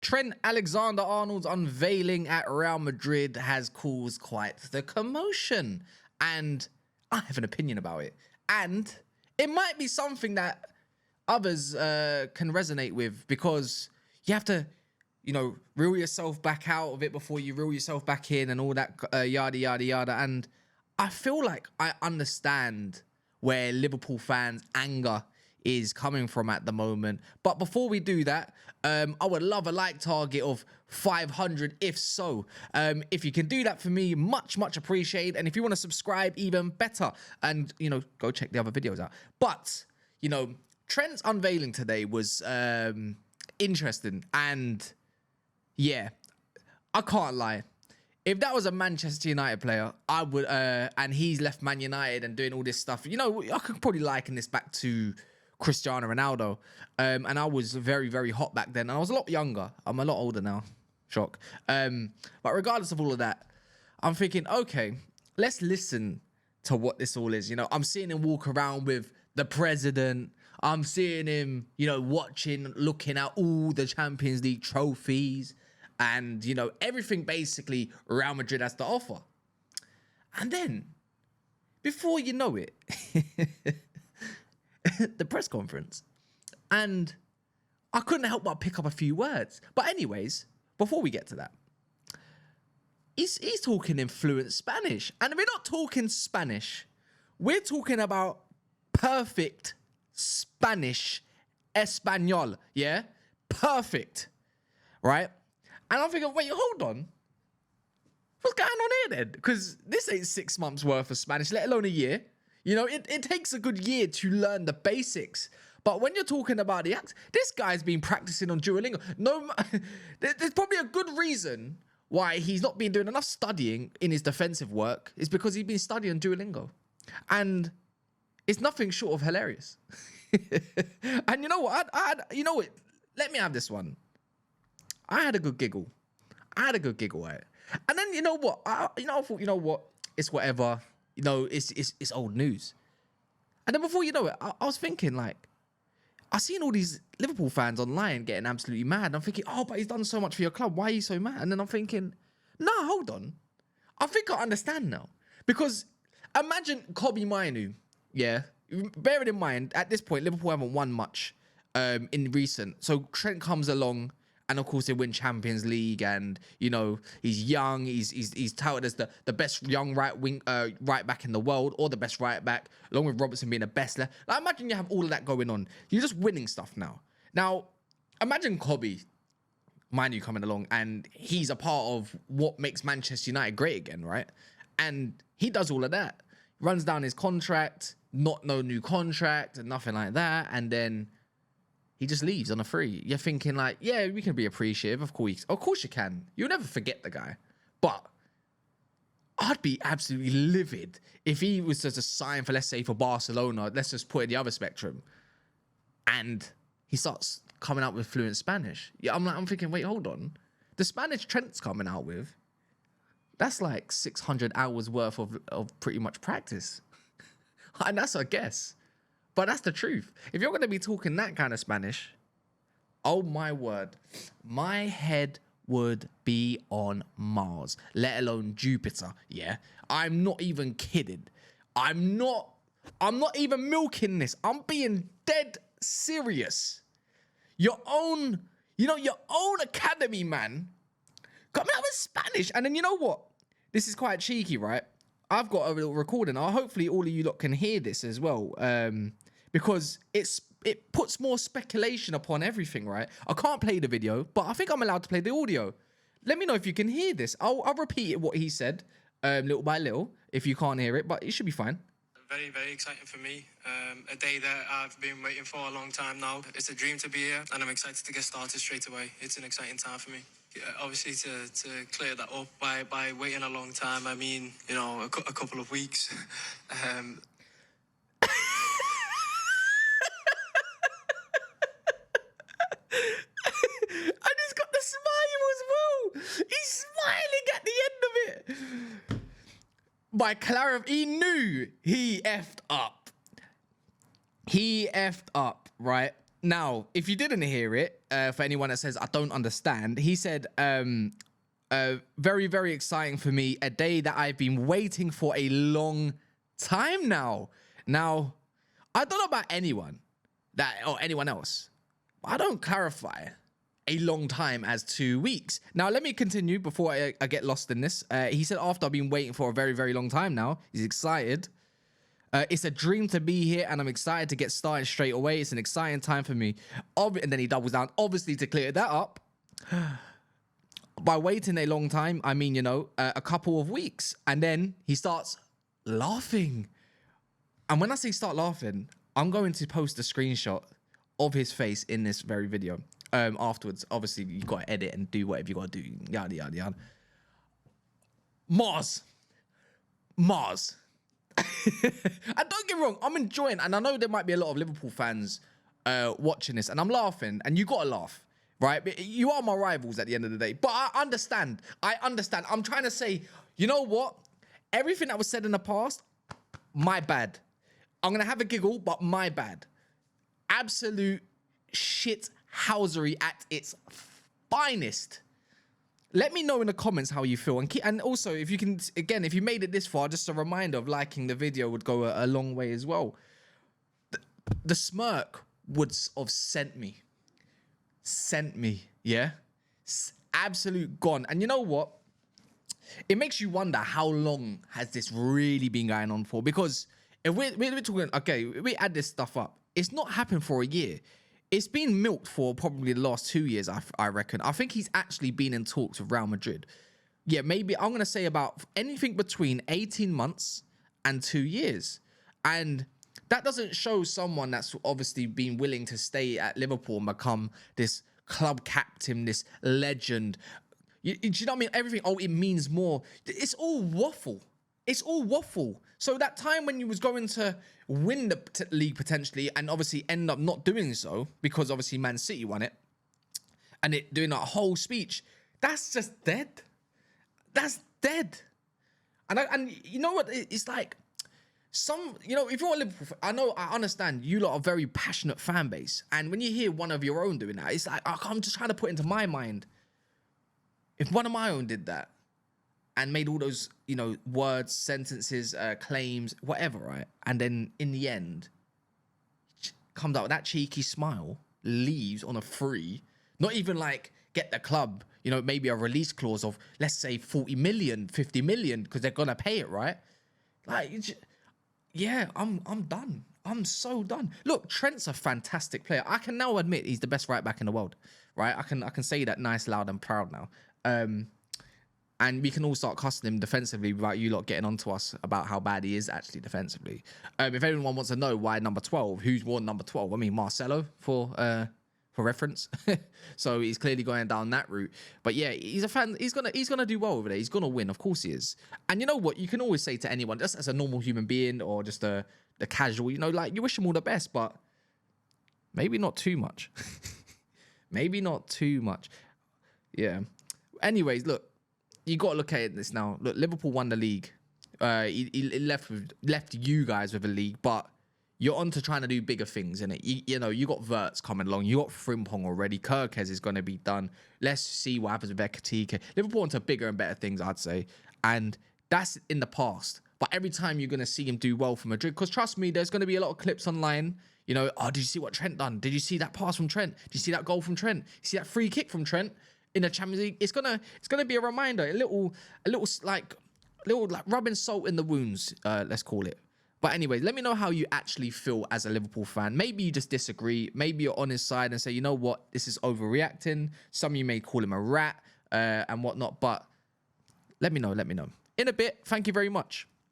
Trent Alexander-Arnold's unveiling at Real Madrid has caused quite the commotion, and I have an opinion about it. And it might be something that others can resonate with, because you have to, reel yourself back out of it before you reel yourself back in and all that yada, yada, yada. And I feel like I understand where Liverpool fans' anger is coming from at the moment. But before we do that, I would love a like target of 500 if so. If you can do that for me, much appreciated. And if you want to subscribe, even better. And, go check the other videos out. But, Trent's unveiling today was interesting. And, yeah, I can't lie. If that was a Manchester United player, I would, and he's left Man United and doing all this stuff, I could probably liken this back to Cristiano Ronaldo. And I was very hot back then. And I was a lot younger. I'm a lot older now. Shock. But regardless of all of that, I'm thinking, okay, let's listen to what this all is. I'm seeing him walk around with the president. I'm seeing him, watching, looking at all the Champions League trophies. And, everything basically Real Madrid has to offer. And then, before you know it, the press conference. And I couldn't help but pick up a few words. But anyways, before we get to that, he's talking in fluent Spanish. And we're not talking Spanish. We're talking about perfect Spanish, Espanol, yeah? Perfect, right? And I'm thinking, wait, hold on. What's going on here then? Because this ain't 6 months worth of Spanish, let alone a year. It takes a good year to learn the basics. But when you're talking about the acts, this guy's been practicing on Duolingo. No, there's probably a good reason why he's not been doing enough studying in his defensive work. Is because he's been studying Duolingo. And it's nothing short of hilarious. And you know what? Let me have this one. I had a good giggle. At it. And then, I thought, it's whatever. It's old news. And then before you know it, I was thinking, I seen all these Liverpool fans online getting absolutely mad. I'm thinking, oh, but he's done so much for your club. Why are you so mad? And then I'm thinking, no, hold on. I think I understand now. Because imagine Kobe Mainu, yeah? Bearing in mind, at this point, Liverpool haven't won much in recent. So Trent comes along. And of course, they win Champions League, and he's young. He's touted as the best young right back in the world, or the best right back, along with Robertson being the best left. Imagine you have all of that going on. You're just winning stuff now. Now, imagine Kobe Manu coming along, and he's a part of what makes Manchester United great again, right? And he does all of that. Runs down his contract, no new contract, and nothing like that, and then he just leaves on a free. You're thinking yeah, we can be appreciative. Of course you can. You'll never forget the guy. But I'd be absolutely livid if he was just a sign for, let's say, for Barcelona. Let's just put it in the other spectrum. And he starts coming out with fluent Spanish. Yeah, I'm thinking, wait, hold on. The Spanish Trent's coming out with, that's 600 hours worth of pretty much practice. And that's a guess. But that's the truth. If you're going to be talking that kind of Spanish, oh my word, my head would be on Mars, let alone Jupiter. Yeah, I'm not even kidding. I'm not even milking this. I'm being dead serious. Your own academy man coming out with Spanish. And then you know what? This is quite cheeky, right? I've got a little recording. Hopefully all of you lot can hear this as well. Because it puts more speculation upon everything, right? I can't play the video, but I think I'm allowed to play the audio. Let me know if you can hear this. I'll repeat what he said, little by little, if you can't hear it, but it should be fine. Very exciting for me. A day that I've been waiting for a long time now. It's a dream to be here, and I'm excited to get started straight away. It's an exciting time for me. Yeah, obviously, to clear that up by waiting a long time, I mean, a couple of weeks. And he's got the smile as well. He's smiling at the end of it. By clarifying, he knew he effed up. He effed up, right? Now, if you didn't hear it, for anyone that says I don't understand, he said, very, very exciting for me. A day that I've been waiting for a long time now. Now, I don't know about anyone or anyone else. I don't clarify a long time as 2 weeks. Now, let me continue before I get lost in this. He said, after I've been waiting for a very, very long time now, he's excited. It's a dream to be here, and I'm excited to get started straight away. It's an exciting time for me. And then he doubles down, obviously, to clear that up. By waiting a long time, I mean, a couple of weeks. And then he starts laughing. And when I say start laughing, I'm going to post a screenshot of his face in this very video. Afterwards, obviously, you got to edit and do whatever you got to do. Yada, yada, yada. Mars. And don't get me wrong, I'm enjoying, and I know there might be a lot of Liverpool fans watching this, and I'm laughing, and you got to laugh, right? But you are my rivals at the end of the day. But I understand. I'm trying to say, you know what? Everything that was said in the past, my bad. I'm going to have a giggle, but my bad. Absolute shithousery at its finest. Let me know in the comments how you feel. And also, if you can, again, if you made it this far, just a reminder of liking the video would go a long way as well. The smirk would have sent me, yeah? Absolute gone. And you know what? It makes you wonder how long has this really been going on for? Because if we're talking, okay, we add this stuff up. It's not happened for a year. It's been milked for probably the last 2 years, I reckon. I think he's actually been in talks with Real Madrid. Yeah, maybe I'm going to say about anything between 18 months and 2 years. And that doesn't show someone that's obviously been willing to stay at Liverpool and become this club captain, this legend. Do you know what I mean? Everything, it means more. It's all waffle. It's all waffle. So that time when you was going to win the league potentially and obviously end up not doing so because obviously Man City won it and it doing that whole speech, that's just dead. That's dead. And you know what? It's like if you're a Liverpool fan, I understand you lot are a very passionate fan base. And when you hear one of your own doing that, it's like, I'm just trying to put into my mind. If one of my own did that, and made all those, words, sentences, claims, whatever, right? And then in the end, comes out with that cheeky smile, leaves on a free, not even like get the club, maybe a release clause of, let's say 40 million, 50 million, because they're going to pay it, right? Like, yeah, I'm done. I'm so done. Look, Trent's a fantastic player. I can now admit he's the best right back in the world, right? I can say that nice, loud and proud now. And we can all start cussing him defensively without you lot getting onto us about how bad he is actually defensively. If anyone wants to know why number 12, who's worn number 12? I mean, Marcelo for reference. So he's clearly going down that route. But yeah, he's a fan. He's gonna do well over there. He's gonna win. Of course he is. And you know what? You can always say to anyone, just as a normal human being or just a casual, like you wish him all the best, but maybe not too much. Maybe not too much. Yeah. Anyways, look. You got to look at this now. Look, Liverpool won the league. He left you guys with a league, but you're on to trying to do bigger things, innit? You got Wirtz coming along. You got Frimpong already. Kirkes is going to be done. Let's see what happens with Ekatike. Liverpool onto bigger and better things, I'd say. And that's in the past. But every time you're going to see him do well for Madrid, because trust me, there's going to be a lot of clips online. Did you see what Trent done? Did you see that pass from Trent? Did you see that goal from Trent? You see that free kick from Trent? In the Champions League, it's gonna be a reminder, a little like rubbing salt in the wounds, let's call it. But anyway, let me know how you actually feel as a Liverpool fan. Maybe you just disagree. Maybe you're on his side and say, you know what, this is overreacting. Some of you may call him a rat and whatnot. But let me know. In a bit. Thank you very much.